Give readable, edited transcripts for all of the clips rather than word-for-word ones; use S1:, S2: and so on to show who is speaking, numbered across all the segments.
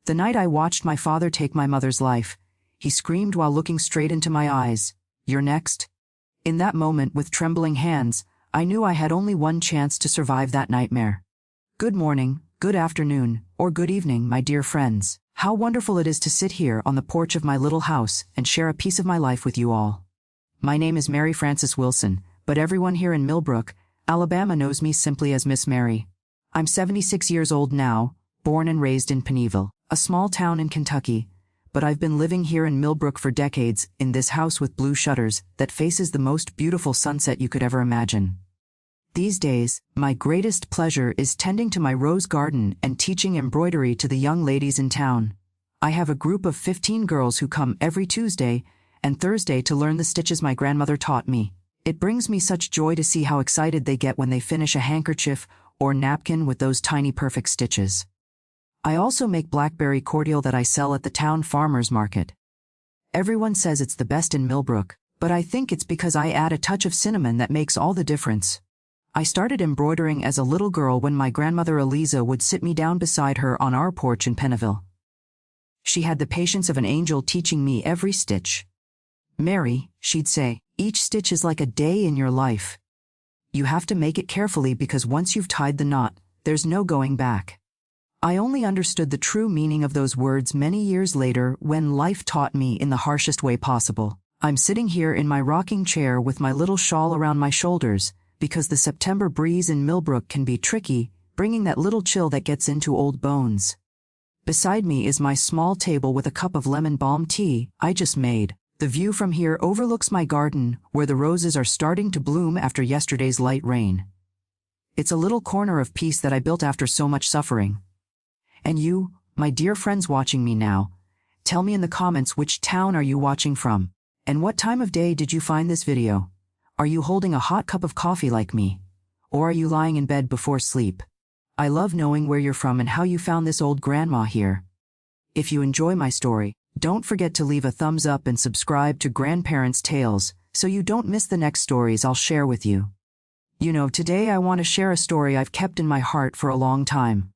S1: The night I watched my father take my mother's life, he screamed while looking straight into my eyes, "You're next." In that moment, with trembling hands, I knew I had only one chance to survive that nightmare. Good morning, good afternoon, or good evening, my dear friends. How wonderful it is to sit here on the porch of my little house and share a piece of my life with you all. My name is Mary Frances Wilson, but everyone here in Millbrook, Alabama knows me simply as Miss Mary. I'm 76 years old now, born and raised in Penneyville, a small town in Kentucky, but I've been living here in Millbrook for decades in this house with blue shutters that faces the most beautiful sunset you could ever imagine. These days, my greatest pleasure is tending to my rose garden and teaching embroidery to the young ladies in town. I have a group of 15 girls who come every Tuesday and Thursday to learn the stitches my grandmother taught me. It brings me such joy to see how excited they get when they finish a handkerchief or napkin with those tiny perfect stitches. I also make blackberry cordial that I sell at the town farmers market. Everyone says it's the best in Millbrook, but I think it's because I add a touch of cinnamon that makes all the difference. I started embroidering as a little girl when my grandmother Eliza would sit me down beside her on our porch in Penneyville. She had the patience of an angel teaching me every stitch. "Mary," she'd say, "each stitch is like a day in your life. You have to make it carefully because once you've tied the knot, there's no going back." I only understood the true meaning of those words many years later when life taught me in the harshest way possible. I'm sitting here in my rocking chair with my little shawl around my shoulders, because the September breeze in Millbrook can be tricky, bringing that little chill that gets into old bones. Beside me is my small table with a cup of lemon balm tea I just made. The view from here overlooks my garden, where the roses are starting to bloom after yesterday's light rain. It's a little corner of peace that I built after so much suffering. And you, my dear friends watching me now, tell me in the comments which town are you watching from, and what time of day did you find this video? Are you holding a hot cup of coffee like me? Or are you lying in bed before sleep? I love knowing where you're from and how you found this old grandma here. If you enjoy my story, don't forget to leave a thumbs up and subscribe to Grandparents' Tales so you don't miss the next stories I'll share with you. You know, today I want to share a story I've kept in my heart for a long time.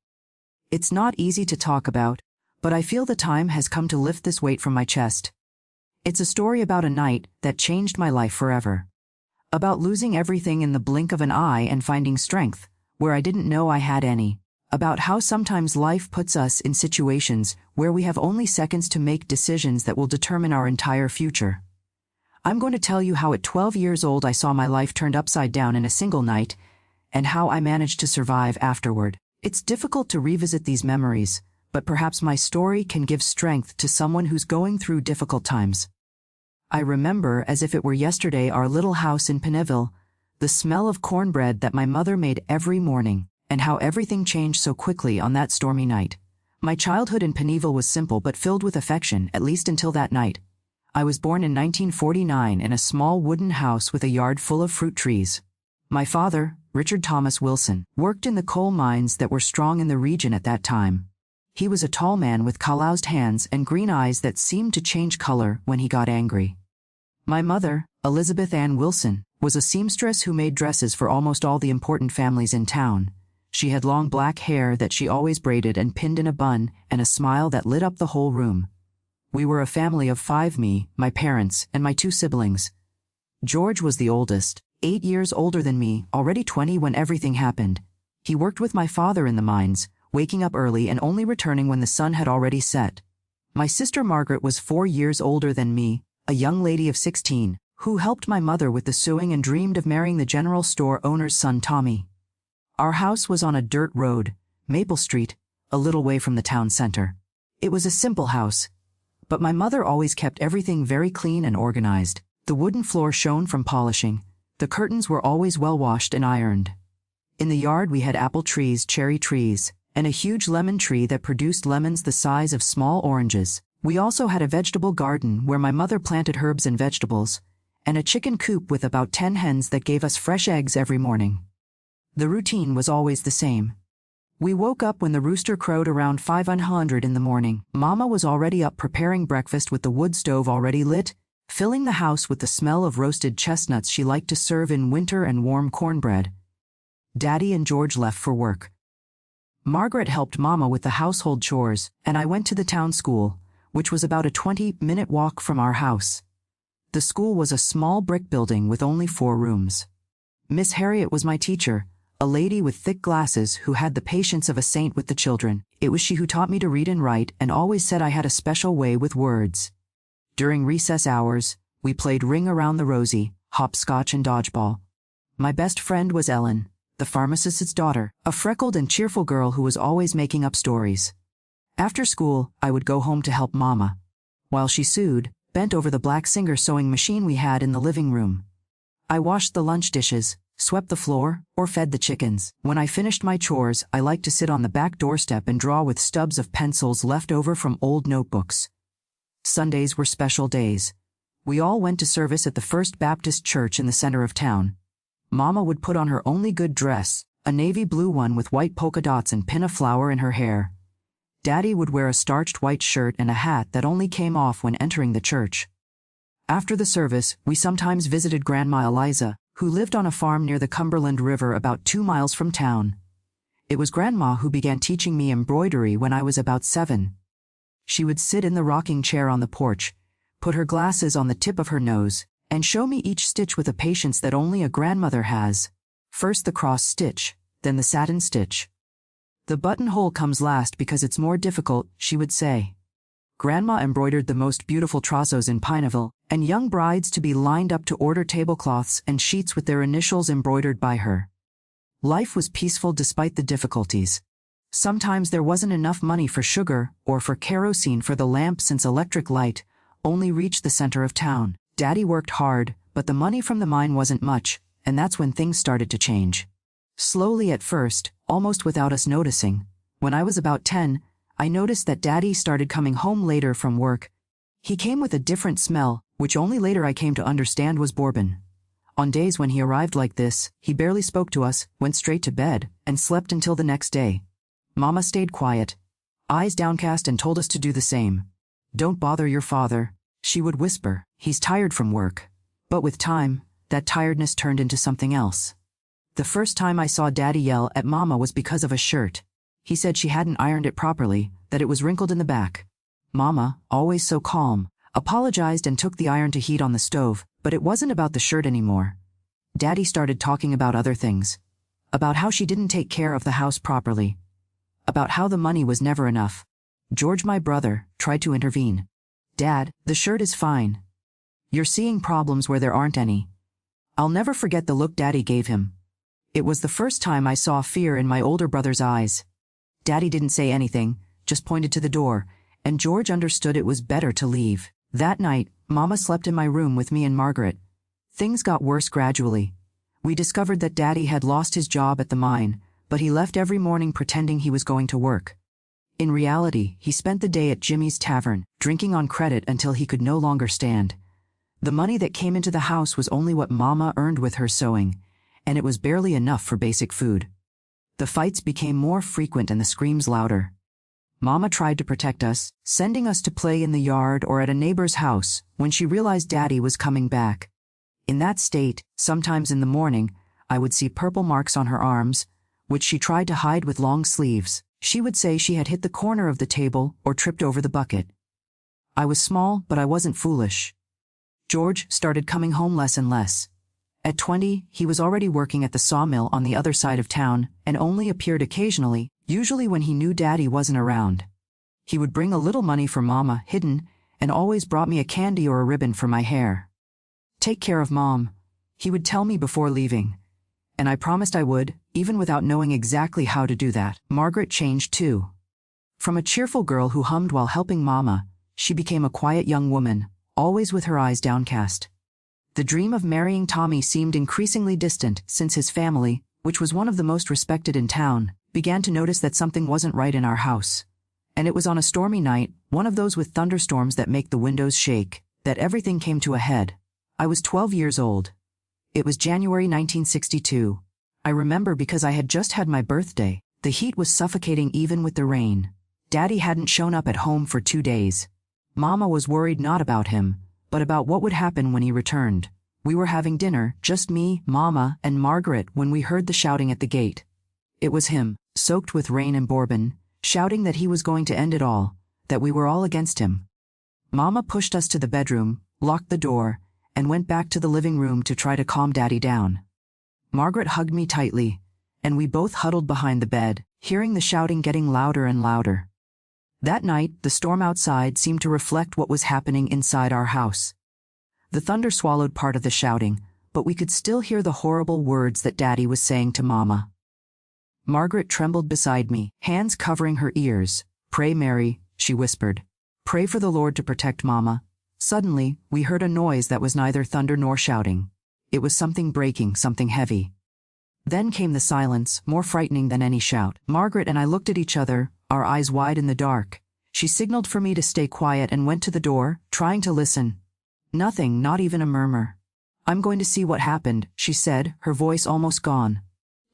S1: It's not easy to talk about, but I feel the time has come to lift this weight from my chest. It's a story about a night that changed my life forever. About losing everything in the blink of an eye and finding strength where I didn't know I had any. About how sometimes life puts us in situations where we have only seconds to make decisions that will determine our entire future. I'm going to tell you how at 12 years old I saw my life turned upside down in a single night, and how I managed to survive afterward. It's difficult to revisit these memories, but perhaps my story can give strength to someone who's going through difficult times. I remember as if it were yesterday our little house in Penneyville, the smell of cornbread that my mother made every morning, and how everything changed so quickly on that stormy night. My childhood in Penneyville was simple but filled with affection, at least until that night. I was born in 1949 in a small wooden house with a yard full of fruit trees. My father, Richard Thomas Wilson, worked in the coal mines that were strong in the region at that time. He was a tall man with calloused hands and green eyes that seemed to change color when he got angry. My mother, Elizabeth Ann Wilson, was a seamstress who made dresses for almost all the important families in town. She had long black hair that she always braided and pinned in a bun, and a smile that lit up the whole room. We were a family of 5, me, my parents, and my 2 siblings. George was the oldest, 8 years older than me, already 20 when everything happened. He worked with my father in the mines, waking up early and only returning when the sun had already set. My sister Margaret was 4 years older than me, a young lady of 16, who helped my mother with the sewing and dreamed of marrying the general store owner's son Tommy. Our house was on a dirt road, Maple Street, a little way from the town center. It was a simple house, but my mother always kept everything very clean and organized. The wooden floor shone from polishing. The curtains were always well washed and ironed. In the yard we had apple trees, cherry trees, and a huge lemon tree that produced lemons the size of small oranges. We also had a vegetable garden where my mother planted herbs and vegetables, and a chicken coop with about 10 hens that gave us fresh eggs every morning. The routine was always the same. We woke up when the rooster crowed around 5:00 in the morning. Mama was already up preparing breakfast with the wood stove already lit, filling the house with the smell of roasted chestnuts she liked to serve in winter and warm cornbread. Daddy and George left for work. Margaret helped Mama with the household chores, and I went to the town school, which was about a 20-minute walk from our house. The school was a small brick building with only 4 rooms. Miss Harriet was my teacher, a lady with thick glasses who had the patience of a saint with the children. It was she who taught me to read and write and always said I had a special way with words. During recess hours, we played Ring Around the Rosie, hopscotch and dodgeball. My best friend was Ellen, the pharmacist's daughter, a freckled and cheerful girl who was always making up stories. After school, I would go home to help Mama, while she sewed, bent over the black Singer sewing machine we had in the living room. I washed the lunch dishes, swept the floor, or fed the chickens. When I finished my chores, I liked to sit on the back doorstep and draw with stubs of pencils left over from old notebooks. Sundays were special days. We all went to service at the First Baptist Church in the center of town. Mama would put on her only good dress, a navy blue one with white polka dots and pin a flower in her hair. Daddy would wear a starched white shirt and a hat that only came off when entering the church. After the service, we sometimes visited Grandma Eliza, who lived on a farm near the Cumberland River about 2 miles from town. It was Grandma who began teaching me embroidery when I was about 7. She would sit in the rocking chair on the porch, put her glasses on the tip of her nose, and show me each stitch with a patience that only a grandmother has. First the cross stitch, then the satin stitch. The buttonhole comes last because it's more difficult, she would say. Grandma embroidered the most beautiful trossos in Pineville, and young brides to be lined up to order tablecloths and sheets with their initials embroidered by her. Life was peaceful despite the difficulties. Sometimes there wasn't enough money for sugar or for kerosene for the lamp since electric light only reached the center of town. Daddy worked hard, but the money from the mine wasn't much, and that's when things started to change. Slowly at first, almost without us noticing. When I was about 10, I noticed that Daddy started coming home later from work. He came with a different smell, which only later I came to understand was bourbon. On days when he arrived like this, he barely spoke to us, went straight to bed, and slept until the next day. Mama stayed quiet, eyes downcast, and told us to do the same. "Don't bother your father," she would whisper. "He's tired from work." But with time, that tiredness turned into something else. The first time I saw Daddy yell at Mama was because of a shirt. He said she hadn't ironed it properly, that it was wrinkled in the back. Mama, always so calm, apologized and took the iron to heat on the stove, but it wasn't about the shirt anymore. Daddy started talking about other things. About how she didn't take care of the house properly. About how the money was never enough. George, my brother, tried to intervene. "Dad, the shirt is fine. You're seeing problems where there aren't any." I'll never forget the look Daddy gave him. It was the first time I saw fear in my older brother's eyes. Daddy didn't say anything, just pointed to the door, and George understood it was better to leave. That night, Mama slept in my room with me and Margaret. Things got worse gradually. We discovered that Daddy had lost his job at the mine, but he left every morning pretending he was going to work. In reality, he spent the day at Jimmy's Tavern, drinking on credit until he could no longer stand. The money that came into the house was only what Mama earned with her sewing, and it was barely enough for basic food. The fights became more frequent and the screams louder. Mama tried to protect us, sending us to play in the yard or at a neighbor's house when she realized Daddy was coming back. In that state, sometimes in the morning, I would see purple marks on her arms, which she tried to hide with long sleeves. She would say she had hit the corner of the table or tripped over the bucket. I was small, but I wasn't foolish. George started coming home less and less. At 20, he was already working at the sawmill on the other side of town and only appeared occasionally, usually when he knew Daddy wasn't around. He would bring a little money for Mama, hidden, and always brought me a candy or a ribbon for my hair. "Take care of Mom," he would tell me before leaving. And I promised I would, even without knowing exactly how to do that. Margaret changed too. From a cheerful girl who hummed while helping Mama, she became a quiet young woman, always with her eyes downcast. The dream of marrying Tommy seemed increasingly distant since his family, which was one of the most respected in town, began to notice that something wasn't right in our house. And it was on a stormy night, one of those with thunderstorms that make the windows shake, that everything came to a head. I was 12 years old. It was January 1962. I remember because I had just had my birthday. The heat was suffocating even with the rain. Daddy hadn't shown up at home for 2 days. Mama was worried not about him, but about what would happen when he returned. We were having dinner, just me, Mama, and Margaret, when we heard the shouting at the gate. It was him. soaked with rain and bourbon, shouting that he was going to end it all, that we were all against him. Mama pushed us to the bedroom, locked the door, and went back to the living room to try to calm Daddy down. Margaret hugged me tightly, and we both huddled behind the bed, hearing the shouting getting louder and louder. That night, the storm outside seemed to reflect what was happening inside our house. The thunder swallowed part of the shouting, but we could still hear the horrible words that Daddy was saying to Mama. Margaret trembled beside me, hands covering her ears. "Pray, Mary," she whispered. "Pray for the Lord to protect Mama." Suddenly, we heard a noise that was neither thunder nor shouting. It was something breaking, something heavy. Then came the silence, more frightening than any shout. Margaret and I looked at each other, our eyes wide in the dark. She signaled for me to stay quiet and went to the door, trying to listen. Nothing, not even a murmur. "I'm going to see what happened," she said, her voice almost gone.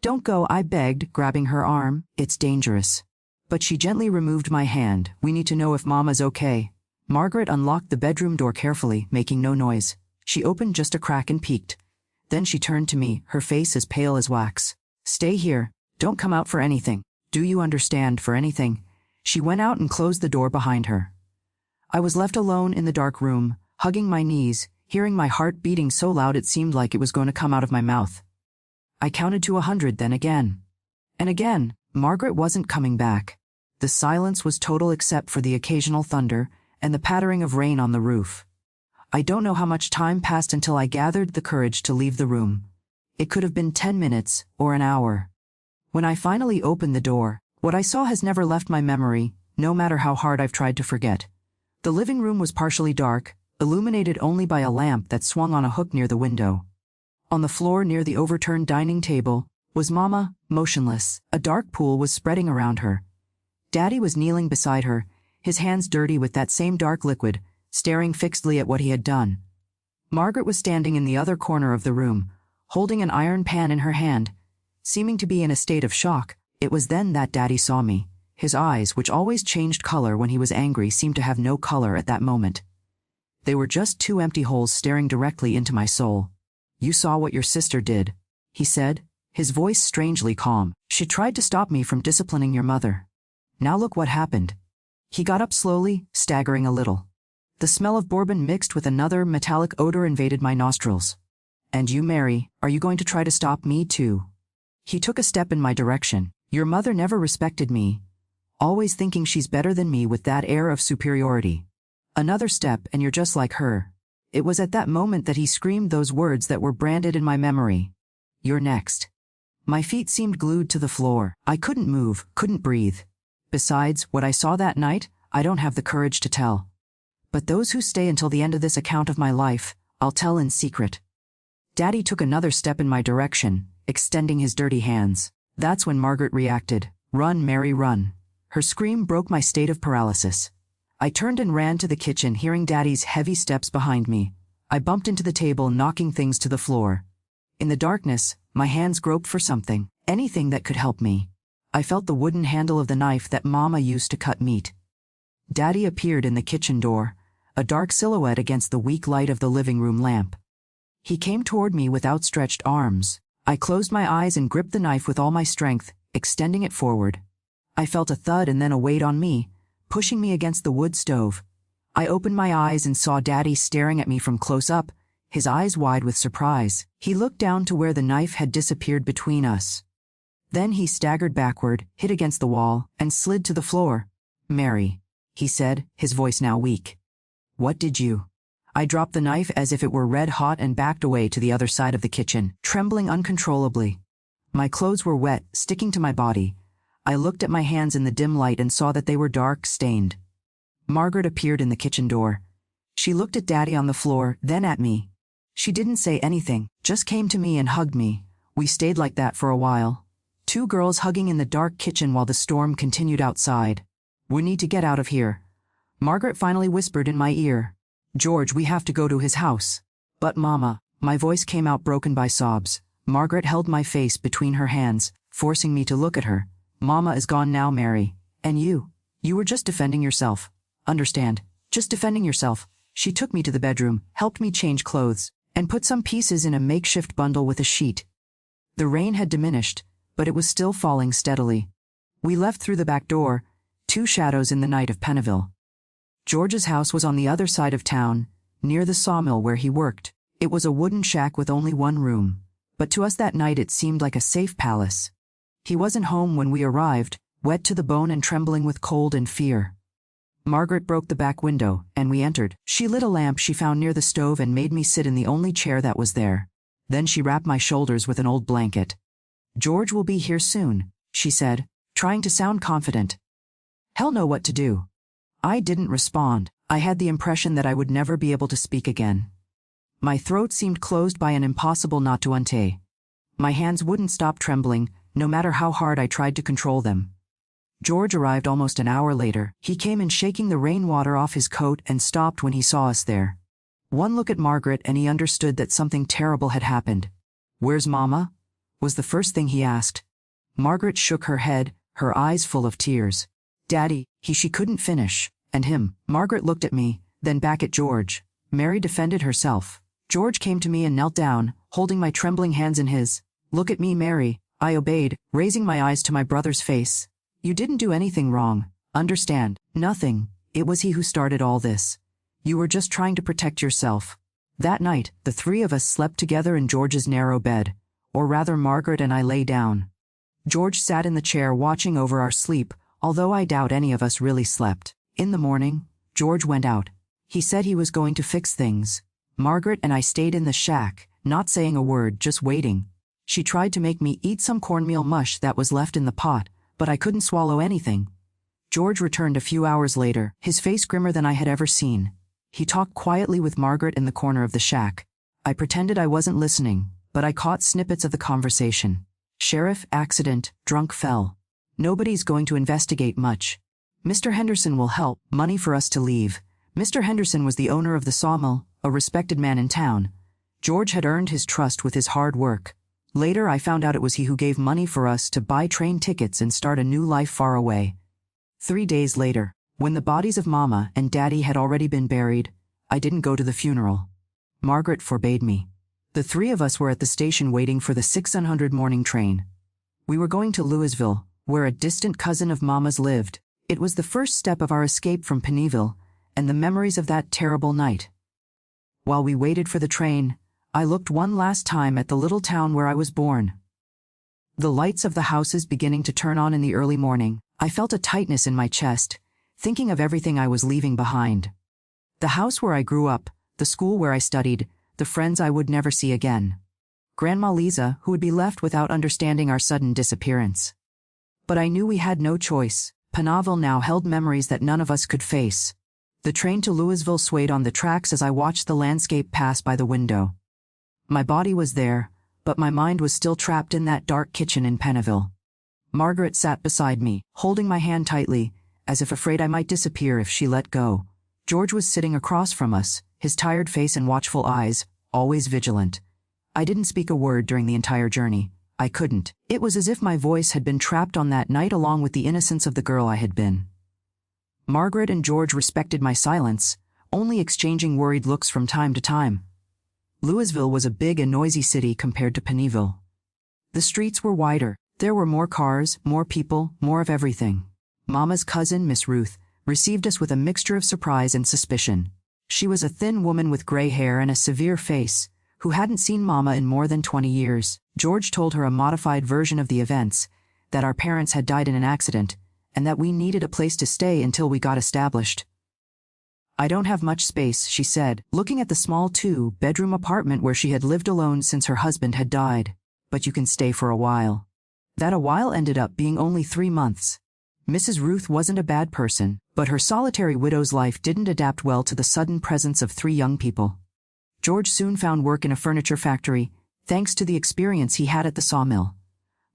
S1: "Don't go," I begged, grabbing her arm. "It's dangerous." But she gently removed my hand. "We need to know if Mama's okay." Margaret unlocked the bedroom door carefully, making no noise. She opened just a crack and peeked. Then she turned to me, her face as pale as wax. "Stay here. Don't come out for anything. Do you understand, for anything?" She went out and closed the door behind her. I was left alone in the dark room, hugging my knees, hearing my heart beating so loud it seemed like it was going to come out of my mouth. I counted to 100, then again. And again. Margaret wasn't coming back. The silence was total except for the occasional thunder and the pattering of rain on the roof. I don't know how much time passed until I gathered the courage to leave the room. It could have been 10 minutes or an hour. When I finally opened the door, what I saw has never left my memory, no matter how hard I've tried to forget. The living room was partially dark, illuminated only by a lamp that swung on a hook near the window. On the floor near the overturned dining table was Mama, motionless. A dark pool was spreading around her. Daddy was kneeling beside her, his hands dirty with that same dark liquid, staring fixedly at what he had done. Margaret was standing in the other corner of the room, holding an iron pan in her hand, seeming to be in a state of shock. It was then that Daddy saw me. His eyes, which always changed color when he was angry, seemed to have no color at that moment. They were just two empty holes staring directly into my soul. "You saw what your sister did," he said, his voice strangely calm. "She tried to stop me from disciplining your mother. Now look what happened." He got up slowly, staggering a little. The smell of bourbon mixed with another metallic odor invaded my nostrils. "And you, Mary, are you going to try to stop me too?" He took a step in my direction. "Your mother never respected me, always thinking she's better than me with that air of superiority. Another step and you're just like her." It was at that moment that he screamed those words that were branded in my memory. "You're next." My feet seemed glued to the floor. I couldn't move, couldn't breathe. Besides, what I saw that night, I don't have the courage to tell. But those who stay until the end of this account of my life, I'll tell in secret. Daddy took another step in my direction, extending his dirty hands. That's when Margaret reacted. "Run, Mary, run." Her scream broke my state of paralysis. I turned and ran to the kitchen, hearing Daddy's heavy steps behind me. I bumped into the table, knocking things to the floor. In the darkness, my hands groped for something, anything that could help me. I felt the wooden handle of the knife that Mama used to cut meat. Daddy appeared in the kitchen door, a dark silhouette against the weak light of the living room lamp. He came toward me with outstretched arms. I closed my eyes and gripped the knife with all my strength, extending it forward. I felt a thud and then a weight on me, pushing me against the wood stove. I opened my eyes and saw Daddy staring at me from close up, his eyes wide with surprise. He looked down to where the knife had disappeared between us. Then he staggered backward, hit against the wall, and slid to the floor. "Mary," he said, his voice now weak. "What did you?" I dropped the knife as if it were red hot and backed away to the other side of the kitchen, trembling uncontrollably. My clothes were wet, sticking to my body. I looked at my hands in the dim light and saw that they were dark, stained. Margaret appeared in the kitchen door. She looked at Daddy on the floor, then at me. She didn't say anything, just came to me and hugged me. We stayed like that for a while. Two girls hugging in the dark kitchen while the storm continued outside. "We need to get out of here." Margaret finally whispered in my ear. "George, we have to go to his house." "But Mama," my voice came out broken by sobs. Margaret held my face between her hands, forcing me to look at her. "Mama is gone now, Mary. And you were just defending yourself. Understand, just defending yourself." She took me to the bedroom, helped me change clothes, and put some pieces in a makeshift bundle with a sheet. The rain had diminished, but it was still falling steadily. We left through the back door, two shadows in the night of Pennville. George's house was on the other side of town, near the sawmill where he worked. It was a wooden shack with only one room, but to us that night it seemed like a safe palace. He wasn't home when we arrived, wet to the bone and trembling with cold and fear. Margaret broke the back window, and we entered. She lit a lamp she found near the stove and made me sit in the only chair that was there. Then she wrapped my shoulders with an old blanket. "George will be here soon," she said, trying to sound confident. He'll know what to do. I didn't respond. I had the impression that I would never be able to speak again. My throat seemed closed by an impossible knot to untie. My hands wouldn't stop trembling, no matter how hard I tried to control them. George arrived almost an hour later. He came in shaking the rainwater off his coat and stopped when he saw us there. One look at Margaret and he understood that something terrible had happened. "Where's Mama?" was the first thing he asked. Margaret shook her head, her eyes full of tears. "Daddy," she couldn't finish. "And him." Margaret looked at me, then back at George. Mary defended herself. George came to me and knelt down, holding my trembling hands in his. "Look at me, Mary." I obeyed, raising my eyes to my brother's face. "You didn't do anything wrong. Understand?" "Nothing. It was he who started all this. You were just trying to protect yourself." That night, the three of us slept together in George's narrow bed, or rather Margaret and I lay down. George sat in the chair watching over our sleep, although I doubt any of us really slept. In the morning, George went out. He said he was going to fix things. Margaret and I stayed in the shack, not saying a word, just waiting. She tried to make me eat some cornmeal mush that was left in the pot, but I couldn't swallow anything. George returned a few hours later, his face grimmer than I had ever seen. He talked quietly with Margaret in the corner of the shack. I pretended I wasn't listening, but I caught snippets of the conversation. "Sheriff, accident, drunk fell. Nobody's going to investigate much. Mr. Henderson will help, money for us to leave." Mr. Henderson was the owner of the sawmill, a respected man in town. George had earned his trust with his hard work. Later I found out it was he who gave money for us to buy train tickets and start a new life far away. 3 days later, when the bodies of Mama and Daddy had already been buried, I didn't go to the funeral. Margaret forbade me. The three of us were at the station waiting for the 600 morning train. We were going to Louisville, where a distant cousin of Mama's lived. It was the first step of our escape from Pennville, and the memories of that terrible night. While we waited for the train, I looked one last time at the little town where I was born. The lights of the houses beginning to turn on in the early morning, I felt a tightness in my chest, thinking of everything I was leaving behind. The house where I grew up, the school where I studied, the friends I would never see again. Grandma Lisa, who would be left without understanding our sudden disappearance. But I knew we had no choice. Pennville now held memories that none of us could face. The train to Louisville swayed on the tracks as I watched the landscape pass by the window. My body was there, but my mind was still trapped in that dark kitchen in Pennville. Margaret sat beside me, holding my hand tightly, as if afraid I might disappear if she let go. George was sitting across from us, his tired face and watchful eyes, always vigilant. I didn't speak a word during the entire journey. I couldn't. It was as if my voice had been trapped on that night along with the innocence of the girl I had been. Margaret and George respected my silence, only exchanging worried looks from time to time. Louisville was a big and noisy city compared to Pennville. The streets were wider. There were more cars, more people, more of everything. Mama's cousin, Miss Ruth, received us with a mixture of surprise and suspicion. She was a thin woman with gray hair and a severe face, who hadn't seen Mama in more than 20 years. George told her a modified version of the events, that our parents had died in an accident, and that we needed a place to stay until we got established. "I don't have much space," she said, looking at the small 2-bedroom apartment where she had lived alone since her husband had died. "But you can stay for a while." That a while ended up being only 3 months. Mrs. Ruth wasn't a bad person, but her solitary widow's life didn't adapt well to the sudden presence of 3 young people. George soon found work in a furniture factory, thanks to the experience he had at the sawmill.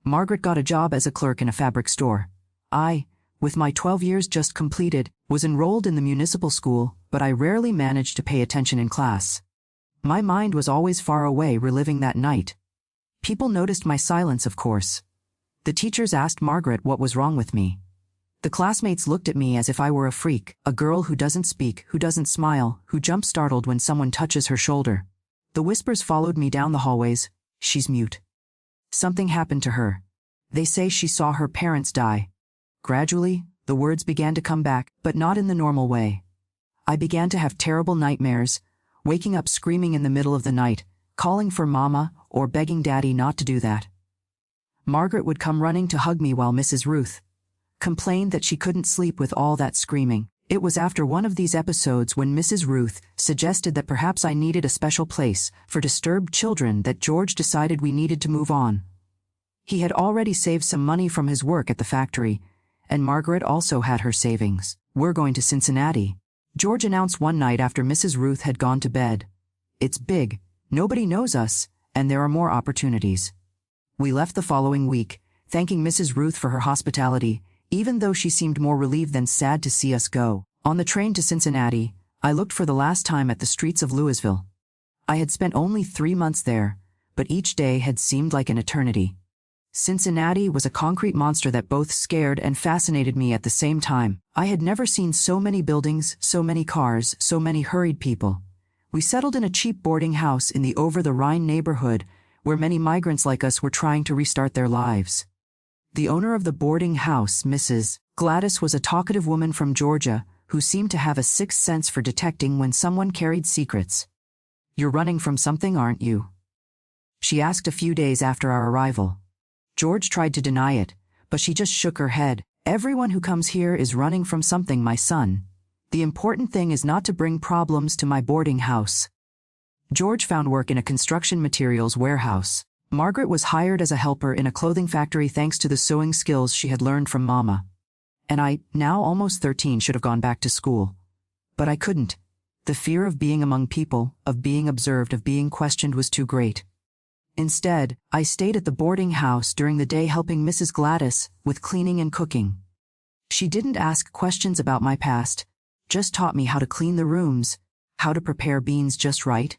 S1: Margaret got a job as a clerk in a fabric store. I, with my 12 years just completed, was enrolled in the municipal school, but I rarely managed to pay attention in class. My mind was always far away reliving that night. People noticed my silence, of course. The teachers asked Margaret what was wrong with me. The classmates looked at me as if I were a freak, a girl who doesn't speak, who doesn't smile, who jumps startled when someone touches her shoulder. The whispers followed me down the hallways. "She's mute. Something happened to her. They say she saw her parents die." Gradually, the words began to come back, but not in the normal way. I began to have terrible nightmares, waking up screaming in the middle of the night, calling for Mama, or begging Daddy not to do that. Margaret would come running to hug me while Mrs. Ruth complained that she couldn't sleep with all that screaming. It was after one of these episodes when Mrs. Ruth suggested that perhaps I needed a special place for disturbed children that George decided we needed to move on. He had already saved some money from his work at the factory, and Margaret also had her savings. "We're going to Cincinnati," George announced one night after Mrs. Ruth had gone to bed. "It's big, nobody knows us, and there are more opportunities." We left the following week, thanking Mrs. Ruth for her hospitality, even though she seemed more relieved than sad to see us go. On the train to Cincinnati, I looked for the last time at the streets of Louisville. I had spent only 3 months there, but each day had seemed like an eternity. Cincinnati was a concrete monster that both scared and fascinated me at the same time. I had never seen so many buildings, so many cars, so many hurried people. We settled in a cheap boarding house in the over-the-Rhine neighborhood, where many migrants like us were trying to restart their lives. The owner of the boarding house, Mrs. Gladys, was a talkative woman from Georgia who seemed to have a sixth sense for detecting when someone carried secrets. "You're running from something, aren't you?" she asked a few days after our arrival. George tried to deny it, but she just shook her head. "Everyone who comes here is running from something, my son. The important thing is not to bring problems to my boarding house." George found work in a construction materials warehouse. Margaret was hired as a helper in a clothing factory thanks to the sewing skills she had learned from Mama. And I, now almost 13, should have gone back to school. But I couldn't. The fear of being among people, of being observed, of being questioned was too great. Instead, I stayed at the boarding house during the day helping Mrs. Gladys with cleaning and cooking. She didn't ask questions about my past, just taught me how to clean the rooms, how to prepare beans just right,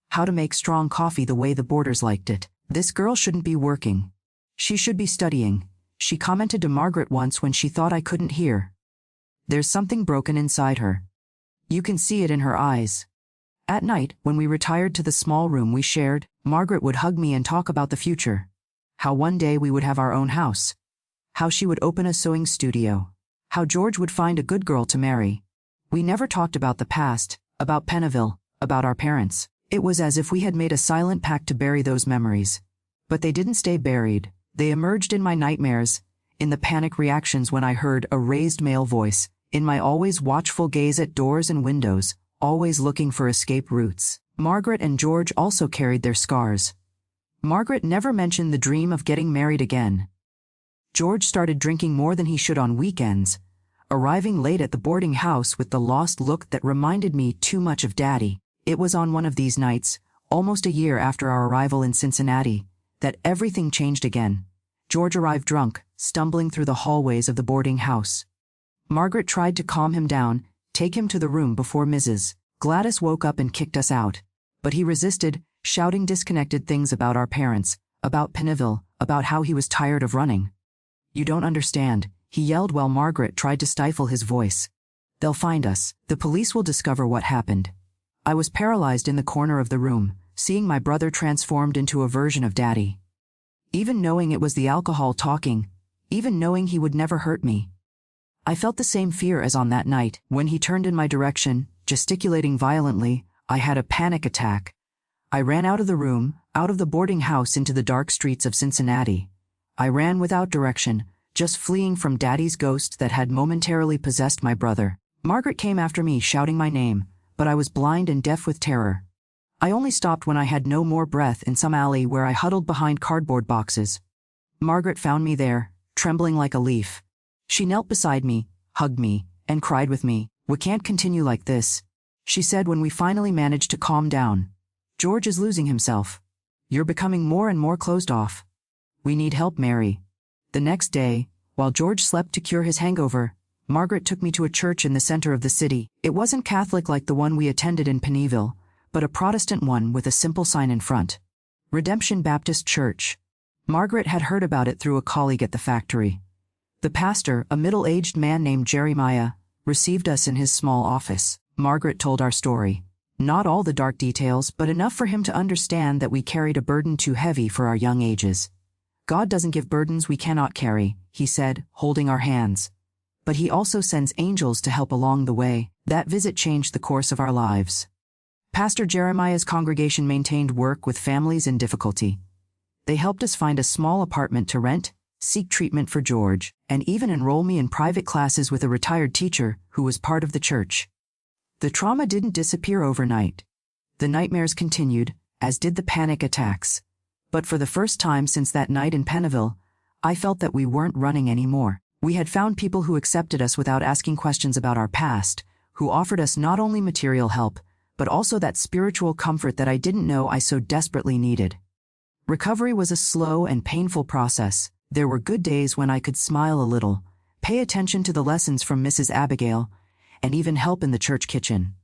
S1: how to make strong coffee the way the boarders liked it. "This girl shouldn't be working. She should be studying," she commented to Margaret once when she thought I couldn't hear. "There's something broken inside her. You can see it in her eyes." At night, when we retired to the small room we shared, Margaret would hug me and talk about the future. How one day we would have our own house. How she would open a sewing studio. How George would find a good girl to marry. We never talked about the past, about Pennville, about our parents. It was as if we had made a silent pact to bury those memories. But they didn't stay buried. They emerged in my nightmares, in the panic reactions when I heard a raised male voice, in my always watchful gaze at doors and windows, always looking for escape routes. Margaret and George also carried their scars. Margaret never mentioned the dream of getting married again. George started drinking more than he should on weekends, arriving late at the boarding house with the lost look that reminded me too much of Daddy. It was on one of these nights, almost a year after our arrival in Cincinnati, that everything changed again. George arrived drunk, stumbling through the hallways of the boarding house. Margaret tried to calm him down, take him to the room before Mrs. Gladys woke up and kicked us out. But he resisted, shouting disconnected things about our parents, about Pennville, about how he was tired of running. "You don't understand," he yelled while Margaret tried to stifle his voice. "They'll find us. The police will discover what happened." I was paralyzed in the corner of the room, seeing my brother transformed into a version of Daddy. Even knowing it was the alcohol talking, even knowing he would never hurt me. I felt the same fear as on that night. When he turned in my direction, gesticulating violently, I had a panic attack. I ran out of the room, out of the boarding house into the dark streets of Cincinnati. I ran without direction, just fleeing from Daddy's ghost that had momentarily possessed my brother. Margaret came after me shouting my name, but I was blind and deaf with terror. I only stopped when I had no more breath in some alley where I huddled behind cardboard boxes. Margaret found me there, trembling like a leaf. She knelt beside me, hugged me, and cried with me. "We can't continue like this," she said when we finally managed to calm down. "George is losing himself. You're becoming more and more closed off. We need help, Mary." The next day, while George slept to cure his hangover, Margaret took me to a church in the center of the city. It wasn't Catholic like the one we attended in Pennville, but a Protestant one with a simple sign in front. Redemption Baptist Church. Margaret had heard about it through a colleague at the factory. The pastor, a middle-aged man named Jeremiah, received us in his small office. Margaret told our story. Not all the dark details, but enough for him to understand that we carried a burden too heavy for our young ages. God doesn't give burdens we cannot carry, he said, holding our hands. But he also sends angels to help along the way. That visit changed the course of our lives. Pastor Jeremiah's congregation maintained work with families in difficulty. They helped us find a small apartment to rent, seek treatment for George, and even enroll me in private classes with a retired teacher who was part of the church. The trauma didn't disappear overnight. The nightmares continued, as did the panic attacks. But for the first time since that night in Pennaville, I felt that we weren't running anymore. We had found people who accepted us without asking questions about our past, who offered us not only material help, but also that spiritual comfort that I didn't know I so desperately needed. Recovery was a slow and painful process. There were good days when I could smile a little, pay attention to the lessons from Mrs. Abigail, and even help in the church kitchen.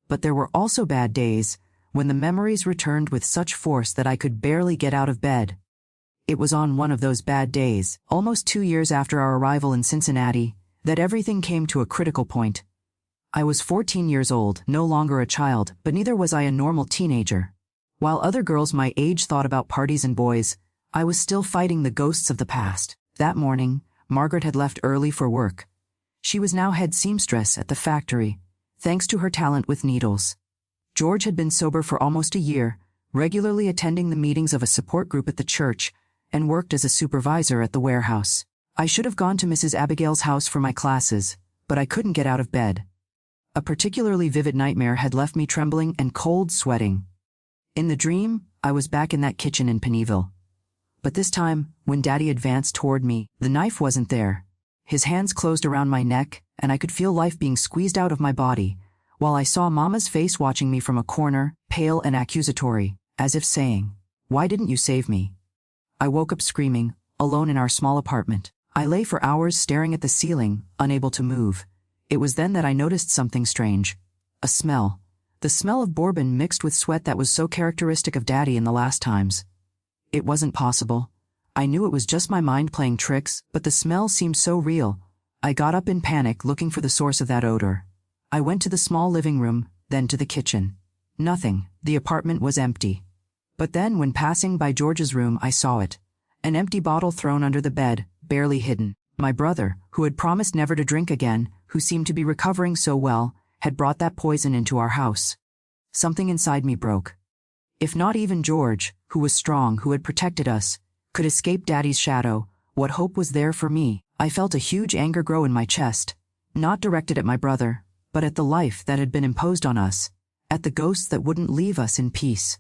S1: But there were also bad days, when the memories returned with such force that I could barely get out of bed. It was on one of those bad days, almost 2 years after our arrival in Cincinnati, that everything came to a critical point. I was 14 years old, no longer a child, but neither was I a normal teenager. While other girls my age thought about parties and boys, I was still fighting the ghosts of the past. That morning, Margaret had left early for work. She was now head seamstress at the factory, thanks to her talent with needles. George had been sober for almost a year, regularly attending the meetings of a support group at the church, and worked as a supervisor at the warehouse. I should have gone to Mrs. Abigail's house for my classes, but I couldn't get out of bed. A particularly vivid nightmare had left me trembling and cold sweating. In the dream, I was back in that kitchen in Pennaville. But this time, when Daddy advanced toward me, the knife wasn't there. His hands closed around my neck, and I could feel life being squeezed out of my body, while I saw Mama's face watching me from a corner, pale and accusatory, as if saying, "Why didn't you save me?" I woke up screaming, alone in our small apartment. I lay for hours staring at the ceiling, unable to move. It was then that I noticed something strange. A smell. The smell of bourbon mixed with sweat that was so characteristic of Daddy in the last times. It wasn't possible. I knew it was just my mind playing tricks, but the smell seemed so real. I got up in panic looking for the source of that odor. I went to the small living room, then to the kitchen. Nothing. The apartment was empty. But then when passing by George's room I saw it. An empty bottle thrown under the bed, barely hidden. My brother, who had promised never to drink again, who seemed to be recovering so well, had brought that poison into our house. Something inside me broke. If not even George, who was strong, who had protected us, could escape Daddy's shadow, what hope was there for me? I felt a huge anger grow in my chest, not directed at my brother, but at the life that had been imposed on us, at the ghosts that wouldn't leave us in peace.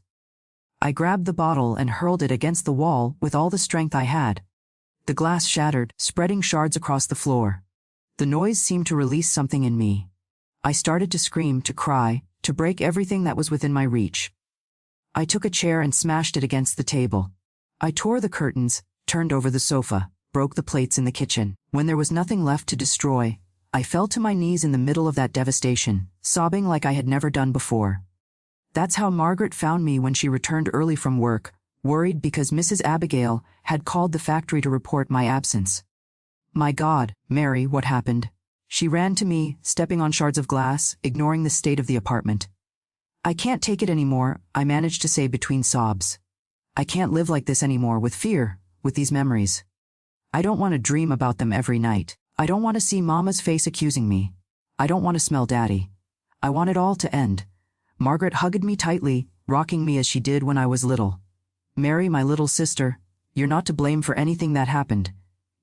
S1: I grabbed the bottle and hurled it against the wall with all the strength I had. The glass shattered, spreading shards across the floor. The noise seemed to release something in me. I started to scream, to cry, to break everything that was within my reach. I took a chair and smashed it against the table. I tore the curtains, turned over the sofa, broke the plates in the kitchen. When there was nothing left to destroy, I fell to my knees in the middle of that devastation, sobbing like I had never done before. That's how Margaret found me when she returned early from work, worried because Mrs. Abigail had called the factory to report my absence. "My God, Mary, what happened?" She ran to me, stepping on shards of glass, ignoring the state of the apartment. "I can't take it anymore," I managed to say between sobs. "I can't live like this anymore with fear, with these memories. I don't want to dream about them every night. I don't want to see Mama's face accusing me. I don't want to smell Daddy. I want it all to end." Margaret hugged me tightly, rocking me as she did when I was little. "Mary, my little sister, you're not to blame for anything that happened.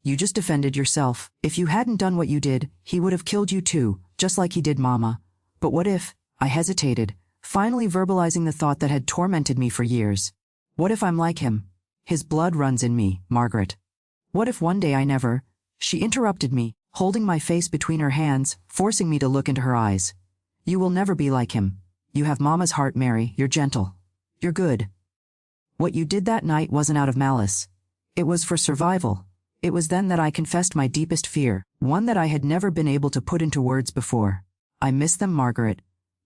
S1: You just defended yourself. If you hadn't done what you did, he would have killed you too, just like he did Mama. But what if?" I hesitated, finally verbalizing the thought that had tormented me for years. "What if I'm like him? His blood runs in me, Margaret. What if one day I never—" She interrupted me, holding my face between her hands, forcing me to look into her eyes. "You will never be like him. You have Mama's heart, Mary. You're gentle. You're good. What you did that night wasn't out of malice. It was for survival." It was then that I confessed my deepest fear, one that I had never been able to put into words before. "I miss them, Margaret.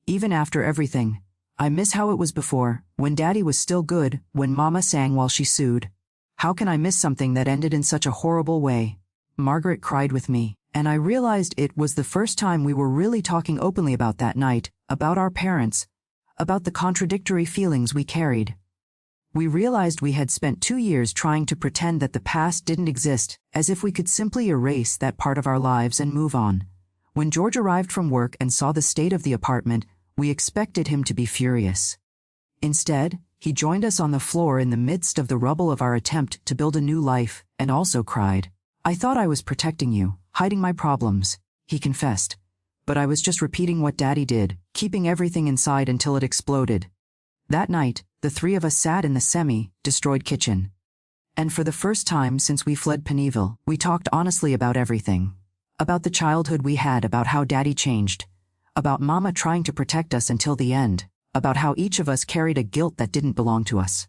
S1: Even after everything. I miss how it was before, when Daddy was still good, when Mama sang while she sued. How can I miss something that ended in such a horrible way?" Margaret cried with me, and I realized it was the first time we were really talking openly about that night, about our parents, about the contradictory feelings we carried. We realized we had spent 2 years trying to pretend that the past didn't exist, as if we could simply erase that part of our lives and move on. When George arrived from work and saw the state of the apartment, we expected him to be furious. Instead, he joined us on the floor in the midst of the rubble of our attempt to build a new life, and also cried. "I thought I was protecting you, hiding my problems," he confessed. "But I was just repeating what Daddy did, keeping everything inside until it exploded." That night, the three of us sat in the semi-destroyed kitchen. And for the first time since we fled Penneyville, we talked honestly about everything. About the childhood we had, about how Daddy changed, about Mama trying to protect us until the end, about how each of us carried a guilt that didn't belong to us.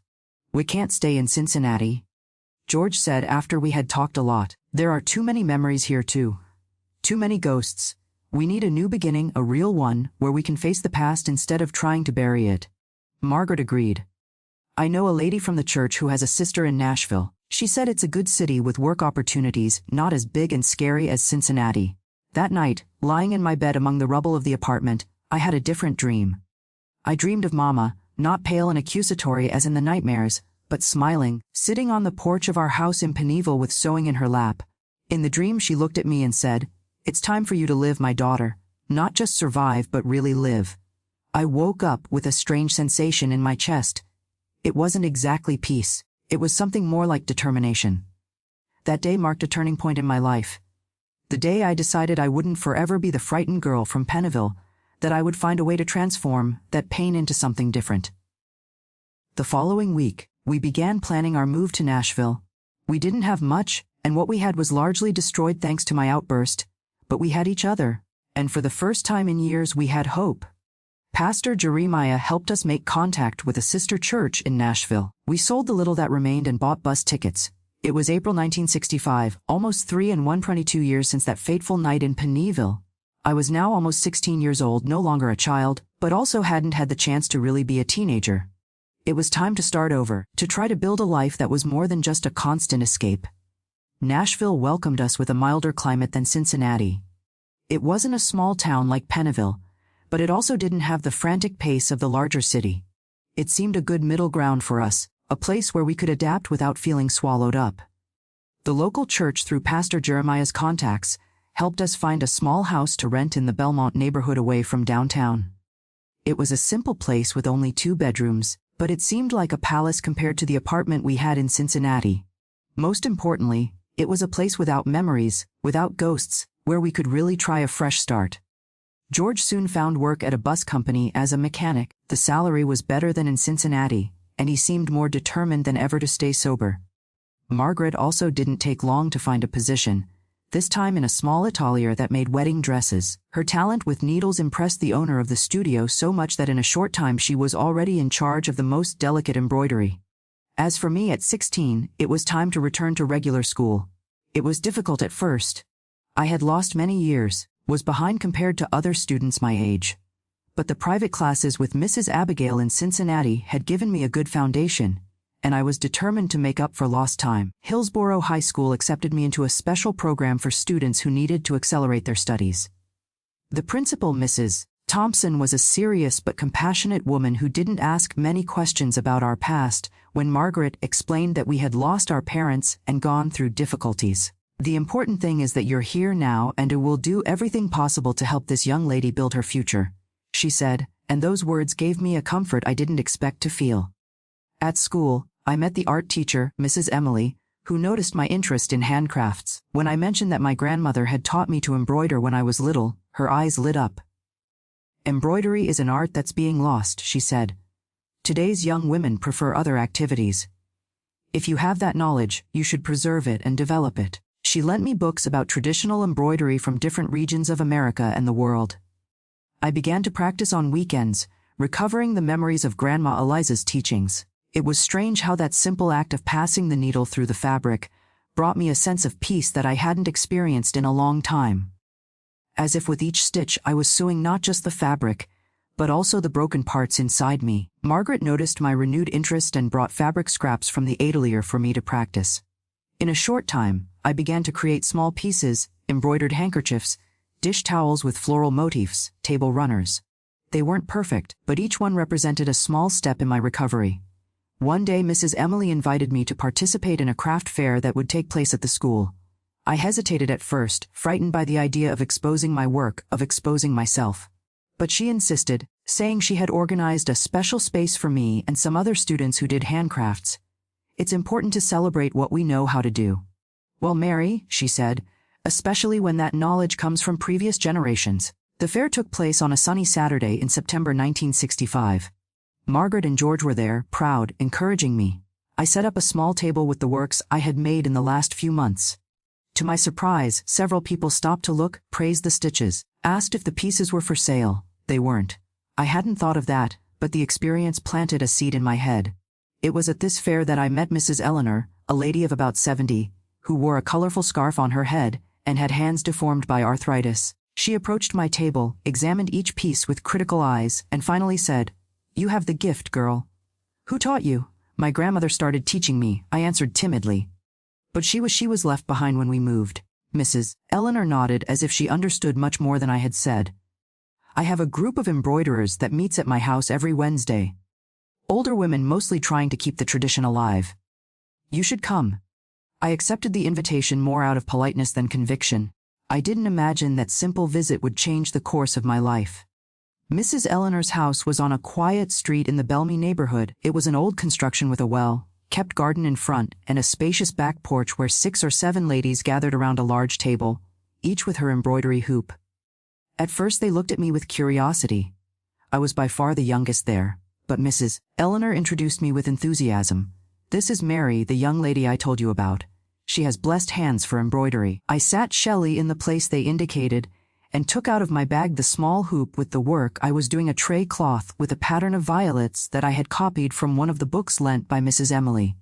S1: "We can't stay in Cincinnati," George said after we had talked a lot. "There are too many memories here too. Too many ghosts. We need a new beginning, a real one, where we can face the past instead of trying to bury it." Margaret agreed. "I know a lady from the church who has a sister in Nashville. She said it's a good city with work opportunities, not as big and scary as Cincinnati." That night, lying in my bed among the rubble of the apartment, I had a different dream. I dreamed of Mama, not pale and accusatory as in the nightmares, but smiling, sitting on the porch of our house in Penneyville with sewing in her lap. In the dream she looked at me and said, "It's time for you to live, my daughter. Not just survive, but really live." I woke up with a strange sensation in my chest. It wasn't exactly peace. It was something more like determination. That day marked a turning point in my life. The day I decided I wouldn't forever be the frightened girl from Penneyville, that I would find a way to transform that pain into something different. The following week, we began planning our move to Nashville. We didn't have much, and what we had was largely destroyed thanks to my outburst, but we had each other, and for the first time in years we had hope. Pastor Jeremiah helped us make contact with a sister church in Nashville. We sold the little that remained and bought bus tickets. It was April 1965, almost 122 years since that fateful night in Penneyville. I was now almost 16 years old, no longer a child, but also hadn't had the chance to really be a teenager. It was time to start over, to try to build a life that was more than just a constant escape. Nashville welcomed us with a milder climate than Cincinnati. It wasn't a small town like Penneyville, but it also didn't have the frantic pace of the larger city. It seemed a good middle ground for us, a place where we could adapt without feeling swallowed up. The local church, through Pastor Jeremiah's contacts, helped us find a small house to rent in the Belmont neighborhood away from downtown. It was a simple place with only 2 bedrooms, but it seemed like a palace compared to the apartment we had in Cincinnati. Most importantly, it was a place without memories, without ghosts, where we could really try a fresh start. George soon found work at a bus company as a mechanic. The salary was better than in Cincinnati, and he seemed more determined than ever to stay sober. Margaret also didn't take long to find a position, this time in a small atelier that made wedding dresses. Her talent with needles impressed the owner of the studio so much that in a short time she was already in charge of the most delicate embroidery. As for me at 16, it was time to return to regular school. It was difficult at first. I had lost many years, was behind compared to other students my age. But the private classes with Mrs. Abigail in Cincinnati had given me a good foundation, and I was determined to make up for lost time. Hillsborough High School accepted me into a special program for students who needed to accelerate their studies. The principal, Mrs. Thompson, was a serious but compassionate woman who didn't ask many questions about our past when Margaret explained that we had lost our parents and gone through difficulties. "The important thing is that you're here now, and we'll do everything possible to help this young lady build her future," she said, and those words gave me a comfort I didn't expect to feel. At school, I met the art teacher, Mrs. Emily, who noticed my interest in handcrafts. When I mentioned that my grandmother had taught me to embroider when I was little, her eyes lit up. "Embroidery is an art that's being lost," she said. "Today's young women prefer other activities. If you have that knowledge, you should preserve it and develop it." She lent me books about traditional embroidery from different regions of America and the world. I began to practice on weekends, recovering the memories of Grandma Eliza's teachings. It was strange how that simple act of passing the needle through the fabric brought me a sense of peace that I hadn't experienced in a long time. As if with each stitch I was sewing not just the fabric, but also the broken parts inside me. Margaret noticed my renewed interest and brought fabric scraps from the atelier for me to practice. In a short time, I began to create small pieces, embroidered handkerchiefs, dish towels with floral motifs, table runners. They weren't perfect, but each one represented a small step in my recovery. One day Mrs. Emily invited me to participate in a craft fair that would take place at the school. I hesitated at first, frightened by the idea of exposing my work, of exposing myself. But she insisted, saying she had organized a special space for me and some other students who did handcrafts. It's important to celebrate what we know how to do. Well, Mary, she said, especially when that knowledge comes from previous generations. The fair took place on a sunny Saturday in September 1965. Margaret and George were there, proud, encouraging me. I set up a small table with the works I had made in the last few months. To my surprise, several people stopped to look, praised the stitches, asked if the pieces were for sale. They weren't. I hadn't thought of that, but the experience planted a seed in my head. It was at this fair that I met Mrs. Eleanor, a lady of about 70, who wore a colorful scarf on her head and had hands deformed by arthritis. She approached my table, examined each piece with critical eyes, and finally said, "You have the gift, girl." "Who taught you?" "My grandmother started teaching me," I answered timidly. "But she was left behind when we moved." Mrs. Eleanor nodded as if she understood much more than I had said. "I have a group of embroiderers that meets at my house every Wednesday. Older women mostly trying to keep the tradition alive. You should come." I accepted the invitation more out of politeness than conviction. I didn't imagine that simple visit would change the course of my life. Mrs. Eleanor's house was on a quiet street in the Belmy neighborhood. It was an old construction with a well-kept garden in front and a spacious back porch where 6 or 7 ladies gathered around a large table, each with her embroidery hoop. At first they looked at me with curiosity. I was by far the youngest there, but Mrs. Eleanor introduced me with enthusiasm. "This is Mary, the young lady I told you about. She has blessed hands for embroidery." I sat Shelley in the place they indicated and took out of my bag the small hoop with the work I was doing, a tray cloth with a pattern of violets that I had copied from one of the books lent by Mrs. Emily.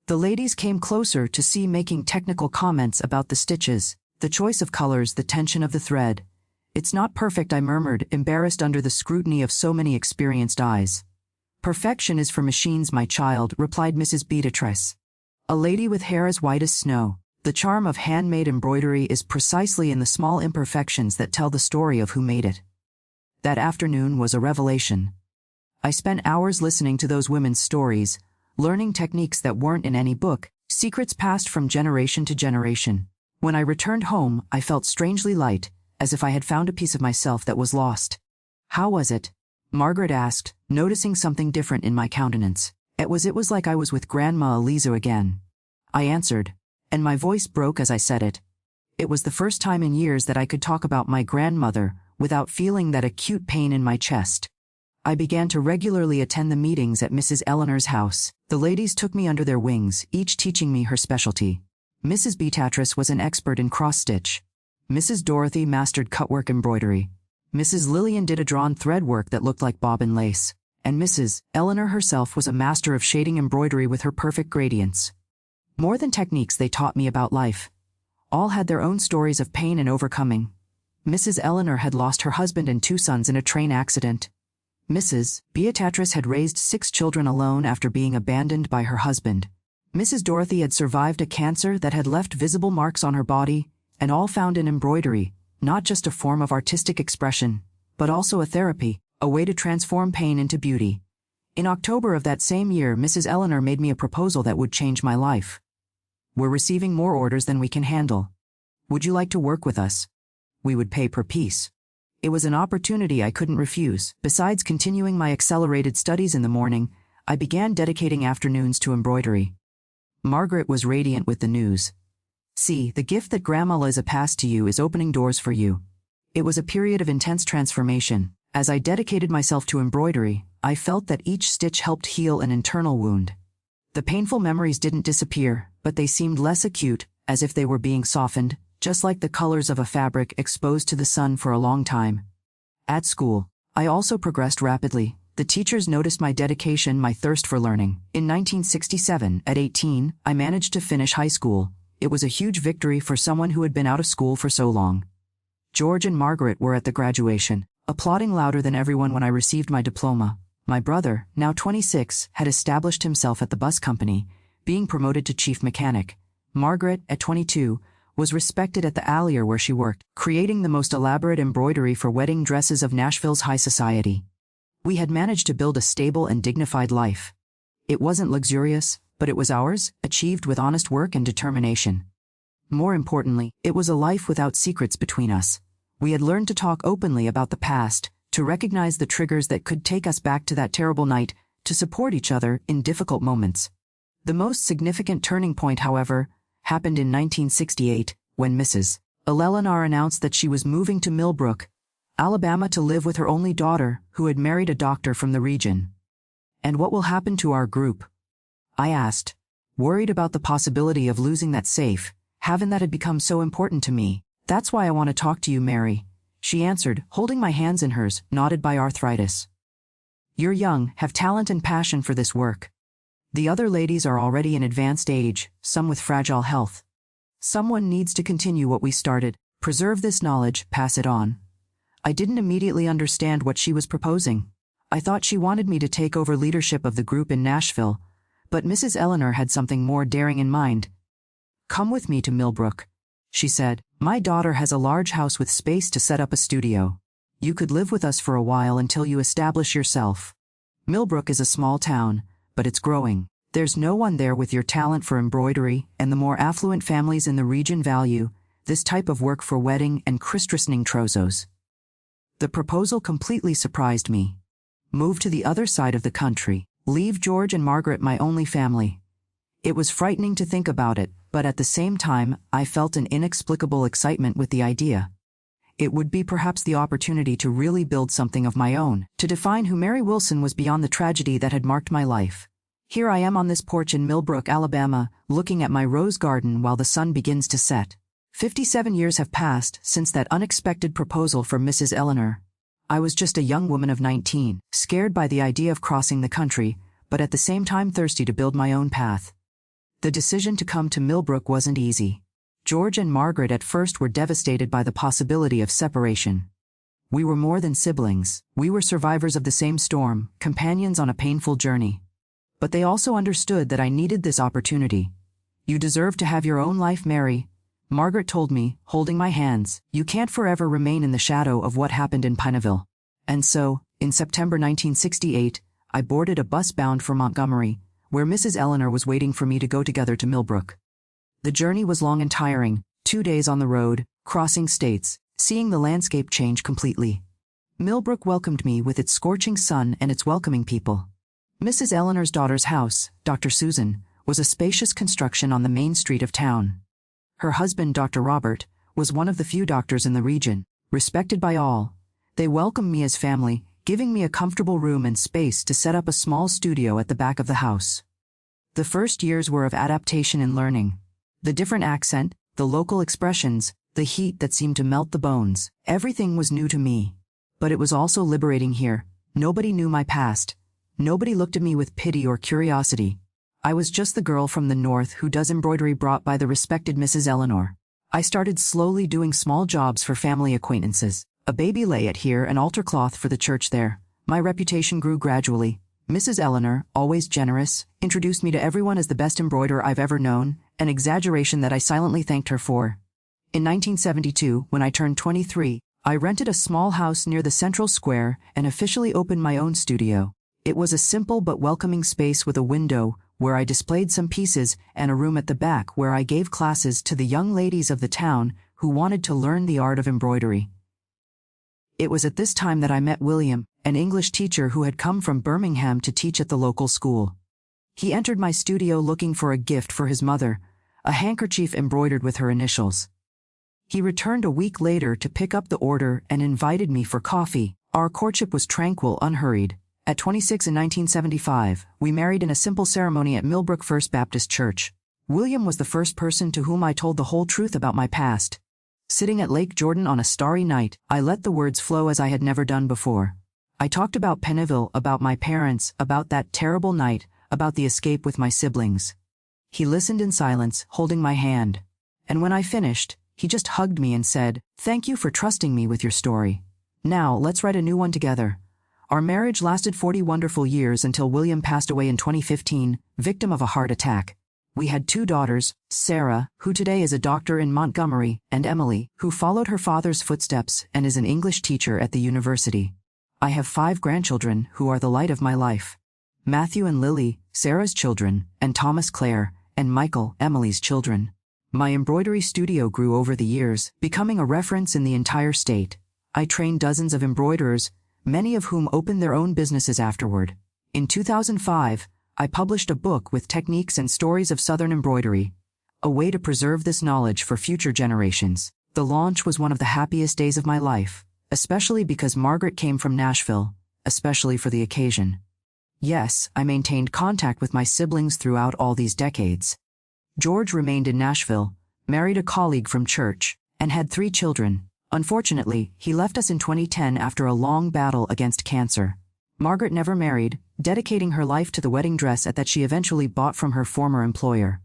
S1: The ladies came closer to see, making technical comments about the stitches, the choice of colors, the tension of the thread. "It's not perfect," I murmured, embarrassed under the scrutiny of so many experienced eyes. "Perfection is for machines, my child," replied Mrs. Beatrice, a lady with hair as white as snow. "The charm of handmade embroidery is precisely in the small imperfections that tell the story of who made it." That afternoon was a revelation. I spent hours listening to those women's stories, learning techniques that weren't in any book, secrets passed from generation to generation. When I returned home, I felt strangely light, as if I had found a piece of myself that was lost. "How was it?" Margaret asked, noticing something different in my countenance. It was like I was with Grandma Eliza again. I answered, and my voice broke as I said it. It was the first time in years that I could talk about my grandmother without feeling that acute pain in my chest. I began to regularly attend the meetings at Mrs. Eleanor's house. The ladies took me under their wings, each teaching me her specialty. Mrs. Beatrice was an expert in cross-stitch. Mrs. Dorothy mastered cutwork embroidery. Mrs. Lillian did a drawn thread work that looked like bobbin lace. And Mrs. Eleanor herself was a master of shading embroidery with her perfect gradients. More than techniques, they taught me about life. All had their own stories of pain and overcoming. Mrs. Eleanor had lost her husband and 2 sons in a train accident. Mrs. Beatrice had raised 6 children alone after being abandoned by her husband. Mrs. Dorothy had survived a cancer that had left visible marks on her body, and all found in embroidery, not just a form of artistic expression, but also a therapy, a way to transform pain into beauty. In October of that same year, Mrs. Eleanor made me a proposal that would change my life. "We're receiving more orders than we can handle. Would you like to work with us? We would pay per piece." It was an opportunity I couldn't refuse. Besides continuing my accelerated studies in the morning, I began dedicating afternoons to embroidery. Margaret was radiant with the news. "See, the gift that Grandma Liza passed to you is opening doors for you." It was a period of intense transformation. As I dedicated myself to embroidery, I felt that each stitch helped heal an internal wound. The painful memories didn't disappear, but they seemed less acute, as if they were being softened, just like the colors of a fabric exposed to the sun for a long time. At school, I also progressed rapidly. The teachers noticed my dedication, my thirst for learning. In 1967, at 18, I managed to finish high school. It was a huge victory for someone who had been out of school for so long. George and Margaret were at the graduation, applauding louder than everyone when I received my diploma. My brother, now 26, had established himself at the bus company, being promoted to chief mechanic. Margaret, at 22, was respected at the Allier where she worked, creating the most elaborate embroidery for wedding dresses of Nashville's high society. We had managed to build a stable and dignified life. It wasn't luxurious, but it was ours, achieved with honest work and determination. More importantly, it was a life without secrets between us. We had learned to talk openly about the past, to recognize the triggers that could take us back to that terrible night, to support each other in difficult moments. The most significant turning point, however, happened in 1968, when Mrs. Eleanor announced that she was moving to Millbrook, Alabama to live with her only daughter, who had married a doctor from the region. "And what will happen to our group?" I asked, worried about the possibility of losing that safe haven that had become so important to me. "That's why I want to talk to you, Mary," she answered, holding my hands in hers, knotted by arthritis. "You're young, have talent and passion for this work. The other ladies are already in advanced age, some with fragile health. Someone needs to continue what we started, preserve this knowledge, pass it on." I didn't immediately understand what she was proposing. I thought she wanted me to take over leadership of the group in Nashville, but Mrs. Eleanor had something more daring in mind. "Come with me to Millbrook," she said. "My daughter has a large house with space to set up a studio. You could live with us for a while until you establish yourself. Millbrook is a small town, but it's growing. There's no one there with your talent for embroidery, and the more affluent families in the region value this type of work for wedding and christening trousseaux." The proposal completely surprised me. Move to the other side of the country, leave George and Margaret, my only family. It was frightening to think about it, but at the same time, I felt an inexplicable excitement with the idea. It would be perhaps the opportunity to really build something of my own, to define who Mary Wilson was beyond the tragedy that had marked my life. Here I am on this porch in Millbrook, Alabama, looking at my rose garden while the sun begins to set. 57 years have passed since that unexpected proposal from Mrs. Eleanor. I was just a young woman of 19, scared by the idea of crossing the country, but at the same time thirsty to build my own path. The decision to come to Millbrook wasn't easy. George and Margaret at first were devastated by the possibility of separation. We were more than siblings. We were survivors of the same storm, companions on a painful journey. But they also understood that I needed this opportunity. "You deserve to have your own life, Mary," Margaret told me, holding my hands. "You can't forever remain in the shadow of what happened in Pineville." And so, in September 1968, I boarded a bus bound for Montgomery, where Mrs. Eleanor was waiting for me to go together to Millbrook. The journey was long and tiring, 2 days on the road, crossing states, seeing the landscape change completely. Millbrook welcomed me with its scorching sun and its welcoming people. Mrs. Eleanor's daughter's house, Dr. Susan, was a spacious construction on the main street of town. Her husband, Dr. Robert, was one of the few doctors in the region, respected by all. They welcomed me as family, giving me a comfortable room and space to set up a small studio at the back of the house. The first years were of adaptation and learning. The different accent, the local expressions, the heat that seemed to melt the bones, everything was new to me. But it was also liberating here. Nobody knew my past. Nobody looked at me with pity or curiosity. I was just the girl from the north who does embroidery brought by the respected Mrs. Eleanor. I started slowly doing small jobs for family acquaintances. A baby lay at here, an altar cloth for the church there. My reputation grew gradually. Mrs. Eleanor, always generous, introduced me to everyone as the best embroiderer I've ever known, an exaggeration that I silently thanked her for. In 1972, when I turned 23, I rented a small house near the central square and officially opened my own studio. It was a simple but welcoming space with a window, where I displayed some pieces, and a room at the back where I gave classes to the young ladies of the town who wanted to learn the art of embroidery. It was at this time that I met William, an English teacher who had come from Birmingham to teach at the local school. He entered my studio looking for a gift for his mother, a handkerchief embroidered with her initials. He returned a week later to pick up the order and invited me for coffee. Our courtship was tranquil, unhurried. At 26 in 1975, we married in a simple ceremony at Millbrook First Baptist Church. William was the first person to whom I told the whole truth about my past. Sitting at Lake Jordan on a starry night, I let the words flow as I had never done before. I talked about Pineville, about my parents, about that terrible night, about the escape with my siblings. He listened in silence, holding my hand. And when I finished, he just hugged me and said, "Thank you for trusting me with your story. Now, let's write a new one together." Our marriage lasted 40 wonderful years until William passed away in 2015, victim of a heart attack. We had 2 daughters, Sarah, who today is a doctor in Montgomery, and Emily, who followed her father's footsteps and is an English teacher at the university. I have 5 grandchildren who are the light of my life. Matthew and Lily, Sarah's children, and Thomas, Claire, and Michael, Emily's children. My embroidery studio grew over the years, becoming a reference in the entire state. I trained dozens of embroiderers, many of whom opened their own businesses afterward. In 2005, I published a book with techniques and stories of Southern embroidery, a way to preserve this knowledge for future generations. The launch was one of the happiest days of my life, especially because Margaret came from Nashville, especially for the occasion. Yes, I maintained contact with my siblings throughout all these decades. George remained in Nashville, married a colleague from church, and had 3 children. Unfortunately, he left us in 2010 after a long battle against cancer. Margaret never married, dedicating her life to the wedding dress that she eventually bought from her former employer.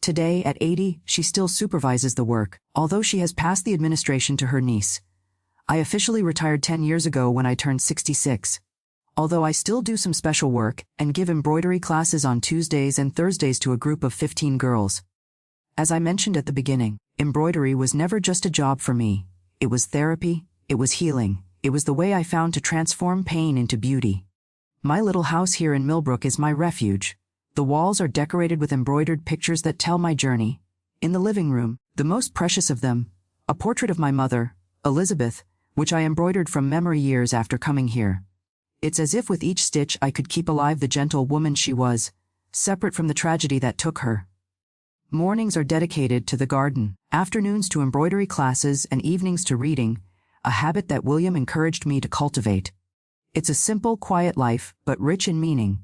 S1: Today, at 80, she still supervises the work, although she has passed the administration to her niece. I officially retired 10 years ago when I turned 66. Although I still do some special work and give embroidery classes on Tuesdays and Thursdays to a group of 15 girls. As I mentioned at the beginning, embroidery was never just a job for me. It was therapy, it was healing, it was the way I found to transform pain into beauty. My little house here in Millbrook is my refuge. The walls are decorated with embroidered pictures that tell my journey. In the living room, the most precious of them, a portrait of my mother, Elizabeth, which I embroidered from memory years after coming here. It's as if with each stitch I could keep alive the gentle woman she was, separate from the tragedy that took her. Mornings are dedicated to the garden, afternoons to embroidery classes, and evenings to reading, a habit that William encouraged me to cultivate. It's a simple, quiet life, but rich in meaning.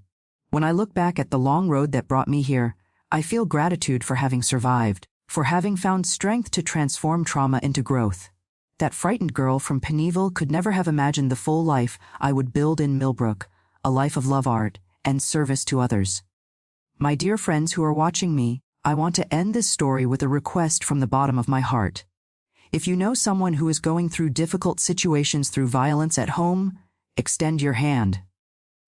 S1: When I look back at the long road that brought me here, I feel gratitude for having survived, for having found strength to transform trauma into growth. That frightened girl from Penneyville could never have imagined the full life I would build in Millbrook, a life of love, art, and service to others. My dear friends who are watching me, I want to end this story with a request from the bottom of my heart. If you know someone who is going through difficult situations through violence at home, extend your hand.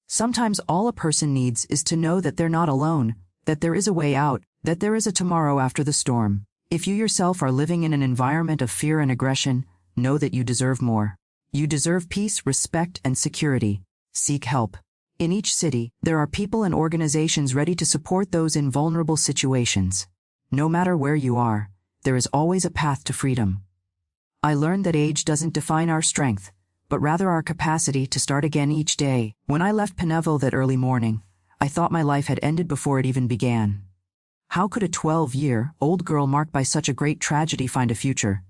S1: Sometimes all a person needs is to know that they're not alone, that there is a way out, that there is a tomorrow after the storm. If you yourself are living in an environment of fear and aggression, know that you deserve more. You deserve peace, respect, and security. Seek help. In each city, there are people and organizations ready to support those in vulnerable situations. No matter where you are, there is always a path to freedom. I learned that age doesn't define our strength, but rather our capacity to start again each day. When I left Penneyville that early morning, I thought my life had ended before it even began. How could a 12-year-old girl marked by such a great tragedy find a future?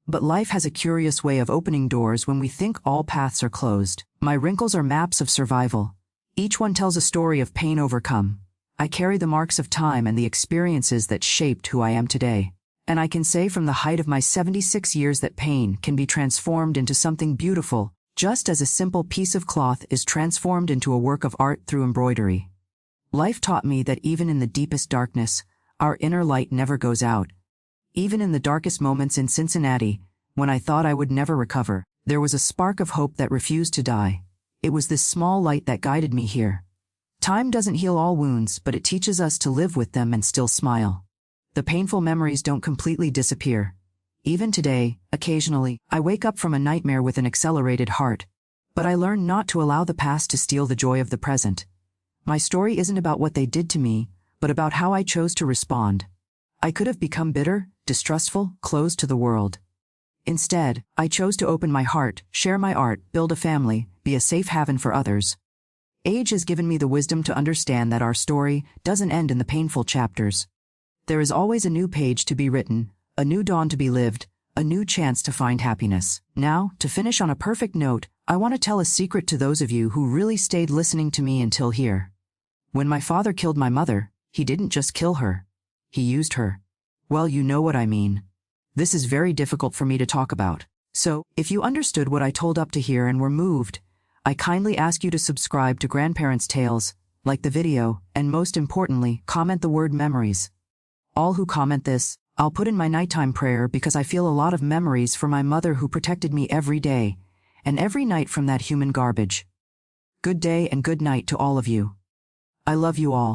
S1: But life has a curious way of opening doors when we think all paths are closed. My wrinkles are maps of survival. Each one tells a story of pain overcome. I carry the marks of time and the experiences that shaped who I am today. And I can say from the height of my 76 years that pain can be transformed into something beautiful, just as a simple piece of cloth is transformed into a work of art through embroidery. Life taught me that even in the deepest darkness, our inner light never goes out. Even in the darkest moments in Cincinnati, when I thought I would never recover, there was a spark of hope that refused to die. It was this small light that guided me here. Time doesn't heal all wounds, but it teaches us to live with them and still smile. The painful memories don't completely disappear. Even today, occasionally, I wake up from a nightmare with an accelerated heart. But I learned not to allow the past to steal the joy of the present. My story isn't about what they did to me, but about how I chose to respond. I could have become bitter, distrustful, closed to the world. Instead, I chose to open my heart, share my art, build a family, be a safe haven for others. Age has given me the wisdom to understand that our story doesn't end in the painful chapters. There is always a new page to be written, a new dawn to be lived, a new chance to find happiness. Now, to finish on a perfect note, I want to tell a secret to those of you who really stayed listening to me until here. When my father killed my mother, he didn't just kill her. He used her. Well, you know what I mean. This is very difficult for me to talk about. So, if you understood what I told up to here and were moved, I kindly ask you to subscribe to Grandparents' Tales, like the video, and most importantly, comment the word memories. All who comment this, I'll put in my nighttime prayer because I feel a lot of memories for my mother who protected me every day, and every night from that human garbage. Good day and good night to all of you. I love you all.